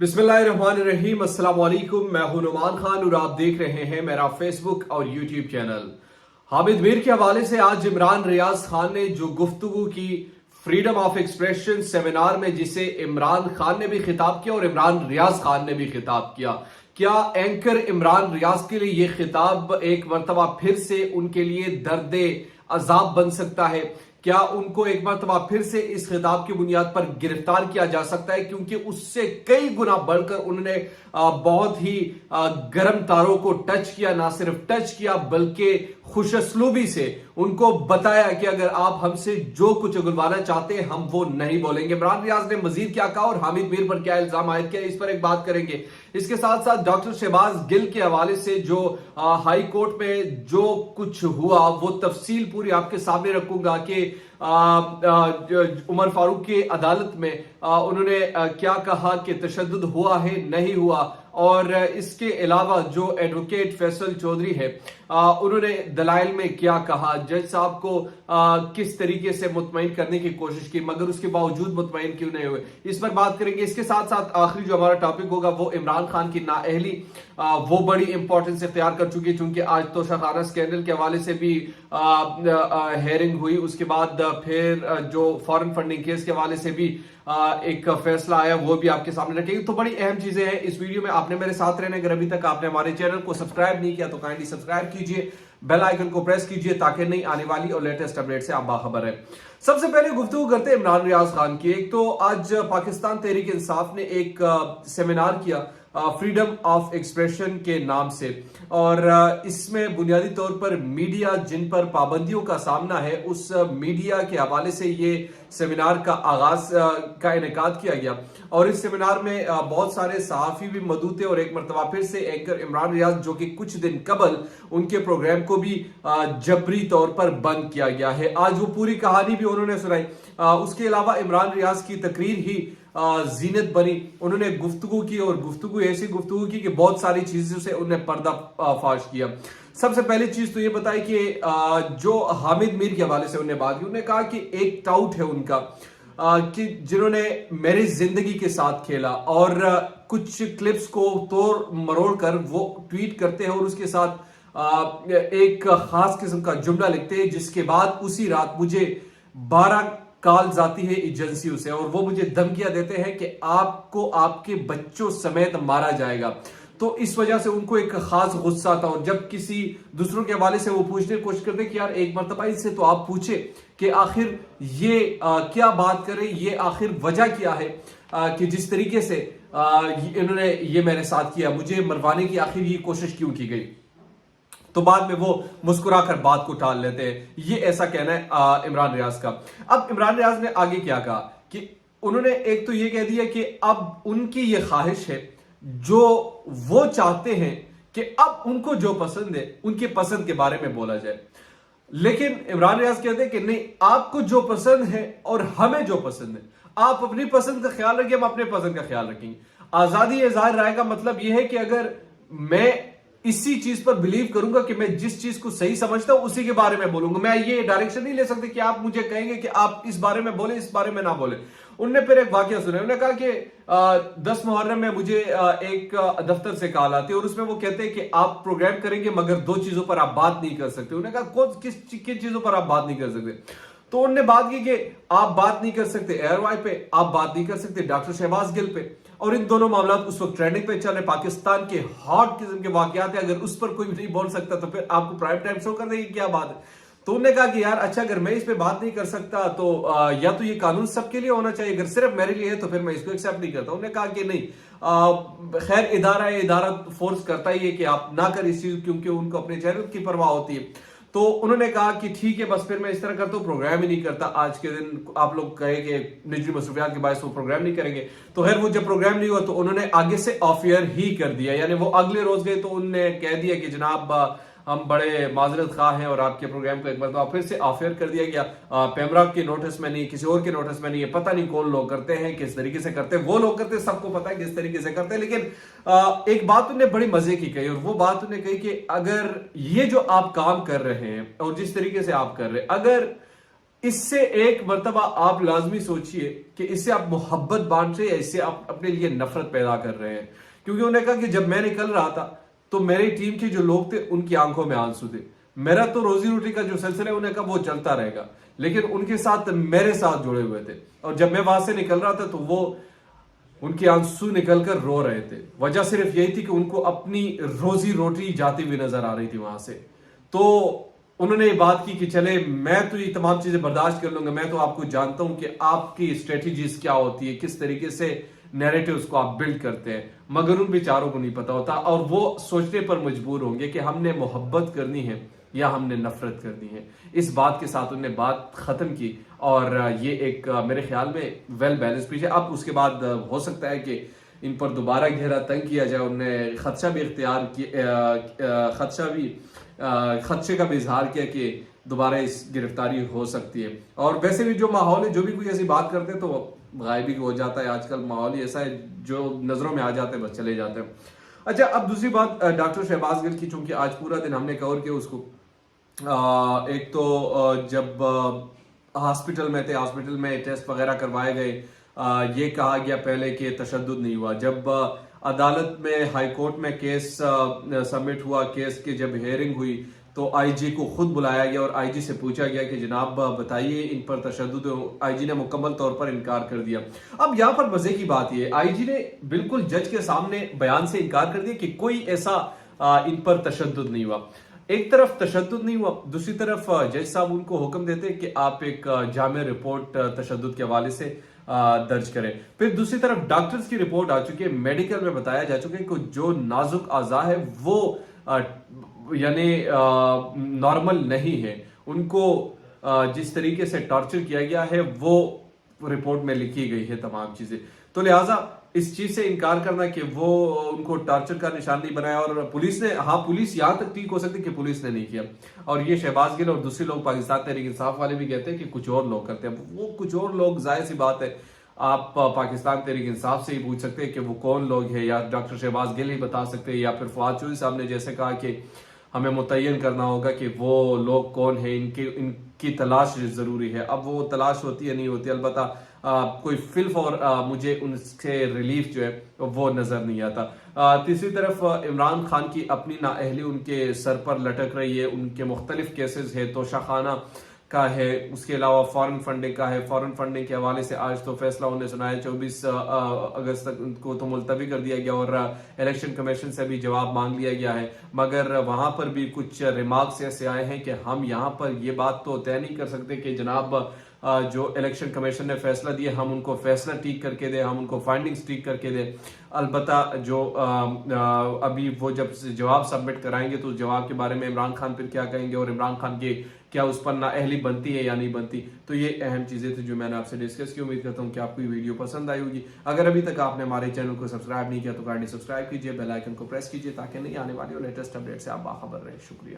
बिस्मिल्लाहिर्रहमानिर्रहीम, अस्सलाम वालेकुम। मैं हूं नुमान खान और आप देख रहे हैं मेरा फेसबुक और यूट्यूब चैनल। हामिद मीर के हवाले से आज इमरान रियाज खान ने जो गुफ्तगू की फ्रीडम ऑफ एक्सप्रेशन सेमिनार में, जिसे इमरान खान ने भी खिताब किया और इमरान रियाज खान ने भी खिताब किया, क्या एंकर इमरान रियाज के लिए यह खिताब एक मरतबा फिर से उनके लिए दर्द अजाब बन सकता है? क्या उनको एक मरतबा फिर से इस खिताब की बुनियाद पर गिरफ्तार किया जा सकता है? क्योंकि उससे कई गुना बढ़कर उन्होंने बहुत ही गर्म तारों को टच किया। ना सिर्फ टच किया बल्कि खुशअस्लूबी से उनको बताया कि अगर आप हमसे जो कुछ उगलवाना चाहते हैं हम वो नहीं बोलेंगे। इमरान रियाज ने मजीद क्या कहा और हामिद मीर पर क्या इल्जाम आयद किया, इस पर एक बात करेंगे। इसके साथ साथ डॉक्टर शहबाज गिल के हवाले से जो हाई कोर्ट में जो कुछ हुआ वो तफसील पूरी आपके सामने रखूंगा कि उमर फारूक की अदालत में उन्होंने क्या कहा कि तशद्दुद हुआ है नहीं हुआ, और इसके अलावा जो एडवोकेट फैसल चौधरी है उन्होंने दलाइल में क्या कहा, जज साहब को किस तरीके से मुतमईन करने की कोशिश की मगर उसके बावजूद मुतमईन क्यों नहीं हुए, इस पर बात करेंगे। इसके साथ साथ आखिरी जो हमारा टॉपिक होगा वो इमरान खान की नाअहली, वो बड़ी इंपॉर्टेंस इख्तियार कर चुकी है क्योंकि आज तोशाखाना स्कैंडल के हवाले से भी हेयरिंग हुई, उसके बाद फिर जो फॉरेन फंडिंग केस के हवाले से भी एक फैसला आया, वो भी आपके सामने रखेंगे। तो बड़ी अहम चीजें हैं इस वीडियो में। आपने मेरे साथ रहने, अगर अभी तक आपने हमारे चैनल को सब्सक्राइब नहीं किया तो काइंडली सब्सक्राइब कीजिए, बेल आइकन को प्रेस कीजिए ताकि नई आने वाली और लेटेस्ट अपडेट से आप बाखबर है। सबसे पहले गुफ्तगू करते हैं इमरान रियाज खान की। एक तो आज पाकिस्तान तहरीक इंसाफ ने एक सेमिनार किया फ्रीडम ऑफ एक्सप्रेशन के नाम से, और इसमें बुनियादी तौर पर मीडिया जिन पर पाबंदियों का सामना है उस मीडिया के हवाले से ये सेमिनार का आगाज का इनेकाद किया गया। और इस सेमिनार में बहुत सारे सहाफी भी मौजूद थे और एक मरतबा फिर से एंकर इमरान रियाज, जो कि कुछ दिन कबल उनके प्रोग्राम को भी जबरी तौर पर बंद किया गया है, आज वो पूरी कहानी भी उन्होंने सुनाई। उसके अलावा इमरान रियाज की तकरीर ही जीनत बनी। उन्होंने गुफ्तगू की और गुफ्तगू ऐसी गुफ्तगू की कि बहुत सारी चीजों से उन्हें पर्दा फाश किया। सबसे पहली चीज तो ये बताई कि जो हामिद मीर के हवाले से उन्हें बात की, उन्होंने कहा कि एक टाउट है उनका कि जिन्होंने मेरी जिंदगी के साथ खेला और कुछ क्लिप्स को तोड़ मरोड़ कर वो ट्वीट करते हैं और उसके साथ एक खास किस्म का जुमला लिखते हैं, जिसके बाद उसी रात मुझे 12 कॉल्स आती है एजेंसियों से और वो मुझे धमकियां देते हैं कि आपको आपके बच्चों समेत मारा जाएगा। तो इस वजह से उनको एक खास गुस्सा था और जब किसी दूसरों के हवाले से वो पूछने की कोशिश करते कि यार एक मरतबा इससे तो आप पूछे कि आखिर ये क्या बात करें, ये आखिर वजह क्या है कि जिस तरीके से इन्होंने ये मेरे साथ किया, मुझे मरवाने की आखिर ये कोशिश क्यों की गई। तो बाद में वो मुस्कुराकर बात को टाल लेते हैं। ये ऐसा कहना है इमरान रियाज का। अब इमरान रियाज ने आगे क्या कहा कि उन्होंने एक तो ये कह दिया कि अब उनकी ये ख्वाहिश है, जो वो चाहते हैं कि अब उनको जो पसंद है उनके पसंद के बारे में बोला जाए। लेकिन इमरान रियाज कहते हैं कि नहीं, आपको जो पसंद है और हमें जो पसंद है, आप अपनी पसंद का ख्याल रखिए, हम अपने पसंद का ख्याल रखेंगे। आजादी इज़हार राय का मतलब यह है कि अगर मैं इसी चीज पर बिलीव करूंगा कि मैं जिस चीज को सही समझता हूं उसी के बारे में बोलूंगा, मैं ये डायरेक्शन नहीं ले सकते कि आप मुझे कहेंगे कि आप इस बारे में बोले, इस बारे में ना बोले। उनने फिर एक वाकया सुना, उन्होंने कहा कि 10 मुहर्रम में मुझे एक दफ्तर से कॉल आती है और उसमें वो कहते हैं कि आप प्रोग्राम करेंगे मगर 2 चीजों पर आप बात नहीं कर सकते। उन्होंने कहा किन चीजों पर आप बात नहीं कर सकते? तो उन्होंने बात की कि आप बात नहीं कर सकते एयरवाई पे, आप बात नहीं कर सकते डॉक्टर शहबाज गिल पे, और इन दोनों मामला उस वक्त ट्रेंडिंग पे चल रहे, पाकिस्तान के हॉट किस्म के वाकयात है, अगर उस पर कोई नहीं बोल सकता तो फिर आपको प्राइम टाइम शो कर देगी, क्या बात है। तो उन्होंने कहा कि यार अच्छा, अगर मैं इस पे बात नहीं कर सकता तो या तो ये कानून सबके लिए होना चाहिए, अगर सिर्फ मेरे लिए है तो फिर मैं इसको एक्सेप्ट नहीं करता। उन्होंने कहा कि नहीं, खैर इदारा है, इदारा फोर्स करता ही है कि आप ना कर इस चीज, क्योंकि उनको अपने चेहरे की परवाह होती है। तो उन्होंने कहा कि ठीक है, बस फिर मैं इस तरह करता हूँ, प्रोग्राम ही नहीं करता आज के दिन। आप लोग कहे कि निजी मसरूफियात के बायस वो प्रोग्राम नहीं करेंगे, तो खैर वो जब प्रोग्राम नहीं हुआ तो उन्होंने आगे से ऑफ एयर ही कर दिया, यानी वो अगले रोज गए तो उन्होंने कह दिया कि जनाब हम बड़े माजरत खा हैं और आपके प्रोग्राम को एक बार फिर से ऑफ एयर कर दिया गया। पेमरा के नोटिस में नहीं, किसी और के नोटिस में नहीं है, पता नहीं कौन लोग करते हैं, किस तरीके से करते हैं, वो लोग करते हैं, सबको पता है किस तरीके से करते हैं। लेकिन एक बात उन्हें बड़ी मजे की कही और वो बात उन्हें कही कि अगर ये जो आप काम कर रहे हैं और जिस तरीके से आप कर रहे हैं, अगर اس سے ایک مرتبہ آپ لازمی سوچئے کہ اس سے آپ محبت بانٹ رہے ہیں یا اس سے آپ اپنے لیے نفرت پیدا کر رہے ہیں. کیونکہ انہوں نے کہا کہ جب میں نکل رہا تھا تو میری ٹیم کے جو لوگ تھے ان کی آنکھوں میں آنسو تھے. میرا تو روزی روٹی کا جو سلسلہ ہے انہوں نے کہا وہ چلتا رہے گا, لیکن ان کے ساتھ میرے ساتھ جڑے ہوئے تھے, اور جب میں وہاں سے نکل رہا تھا تو وہ ان کے آنسو نکل کر رو رہے تھے. وجہ صرف یہی تھی کہ ان کو اپنی روزی روٹی جاتی ہوئی نظر آ رہی تھی وہاں سے. تو انہوں نے یہ بات کی کہ چلے میں تو یہ تمام چیزیں برداشت کر لوں گا, میں تو آپ کو جانتا ہوں کہ آپ کی اسٹریٹجیز کیا ہوتی ہے, کس طریقے سے نیریٹیوز کو آپ بلڈ کرتے ہیں, مگر ان بیچاروں کو نہیں پتا ہوتا, اور وہ سوچنے پر مجبور ہوں گے کہ ہم نے محبت کرنی ہے یا ہم نے نفرت کرنی ہے. اس بات کے ساتھ انہوں نے بات ختم کی, اور یہ ایک میرے خیال میں ویل بیلنس پیش ہے. اب اس کے بعد ہو سکتا ہے کہ ان پر دوبارہ گھیرا تنگ کیا جائے, انہوں نے خدشہ بھی اختیار کیا, خدشے کا بھی اظہار کیا کہ دوبارہ اس گرفتاری ہو سکتی ہے. اور ویسے بھی جو ماحول ہے, جو بھی کوئی ایسی بات کرتے تو غائب ہی ہو جاتا ہے. آج کل ماحول ہی ایسا ہے, جو نظروں میں آ جاتے ہیں بس چلے جاتے ہیں. اچھا, اب دوسری بات ڈاکٹر شہباز گل کی, چونکہ آج پورا دن ہم نے کور کیا اس کو. ایک تو جب ہاسپٹل میں تھے, ہاسپٹل میں ٹیسٹ وغیرہ کروائے گئے, یہ کہا گیا پہلے کہ تشدد نہیں ہوا. جب عدالت میں ہائی کورٹ میں کیس سبمٹ ہوا, کیس کی جب ہیئرنگ ہوئی تو آئی جی کو خود بلایا گیا اور آئی جی سے پوچھا گیا کہ جناب بتائیے ان پر تشدد. آئی جی نے مکمل طور پر انکار کر دیا. اب یہاں پر مزے کی بات یہ ہے, آئی جی نے بالکل جج کے سامنے بیان سے انکار کر دیا کہ کوئی ایسا ان پر تشدد نہیں ہوا. ایک طرف تشدد نہیں ہوا, دوسری طرف جج صاحب ان کو حکم دیتے کہ آپ ایک جامع رپورٹ تشدد کے حوالے سے درج کریں. پھر دوسری طرف ڈاکٹرز کی رپورٹ آ چکی ہے, میڈیکل میں بتایا جا چکا ہے کہ جو نازک اعضاء ہے وہ یعنی نارمل نہیں ہے. ان کو جس طریقے سے ٹارچر کیا گیا ہے وہ رپورٹ میں لکھی گئی ہے تمام چیزیں. تو لہٰذا اس چیز سے انکار کرنا کہ وہ ان کو ٹارچر کا نشان نہیں بنایا, اور پولیس نے, ہاں پولیس یہاں تک ٹھیک ہو سکتی کہ پولیس نے نہیں کیا, اور یہ شہباز گل اور دوسرے لوگ پاکستان تحریک انصاف والے بھی کہتے ہیں کہ کچھ اور لوگ کرتے ہیں. وہ کچھ اور لوگ ظاہر سی بات ہے آپ پاکستان تحریک انصاف سے ہی پوچھ سکتے ہیں کہ وہ کون لوگ ہیں, یا ڈاکٹر شہباز گل ہی بتا سکتے ہیں, یا پھر فواد چوہدری صاحب نے جیسے کہا کہ ہمیں متعین کرنا ہوگا کہ وہ لوگ کون ہیں, ان کی تلاش ضروری ہے. اب وہ تلاش ہوتی ہے نہیں ہوتی, البتہ کوئی فلف اور مجھے ان سے ریلیف جو ہے وہ نظر نہیں آتا. تیسری طرف عمران خان کی اپنی نااہلی ان کے سر پر لٹک رہی ہے. ان کے مختلف کیسز ہے, توشہ خانہ کا ہے, اس کے علاوہ فارن فنڈنگ کا ہے. فارن فنڈنگ کے حوالے سے آج تو فیصلہ انہوں نے سنایا, 24 اگست تک ان کو تو ملتوی کر دیا گیا, اور الیکشن کمیشن سے بھی جواب مانگ لیا گیا ہے. مگر وہاں پر بھی کچھ ریمارکس ایسے آئے ہیں کہ ہم یہاں پر یہ بات تو طے نہیں کر سکتے کہ جناب جو الیکشن کمیشن نے فیصلہ دیا ہم ان کو فیصلہ ٹھیک کر کے دیں, ہم ان کو فائنڈنگز ٹھیک کر کے دیں. البتہ جو ابھی وہ جب جواب سبمٹ کرائیں گے تو اس جواب کے بارے میں عمران خان پھر کیا کہیں گے, اور عمران خان کے کیا اس پر نااہلی بنتی ہے یا نہیں بنتی. تو یہ اہم چیزیں تھیں جو میں نے آپ سے ڈسکس کی. امید کرتا ہوں کہ آپ کو یہ ویڈیو پسند آئی ہوگی. اگر ابھی تک آپ نے ہمارے چینل کو سبسکرائب نہیں کیا تو کائنڈلی سبسکرائب کیجیے, بیل آئیکن کو پریس کیجیے تاکہ نہیں آنے والی اور لیٹسٹ اپڈیٹ سے آپ باخبر رہیں. شکریہ.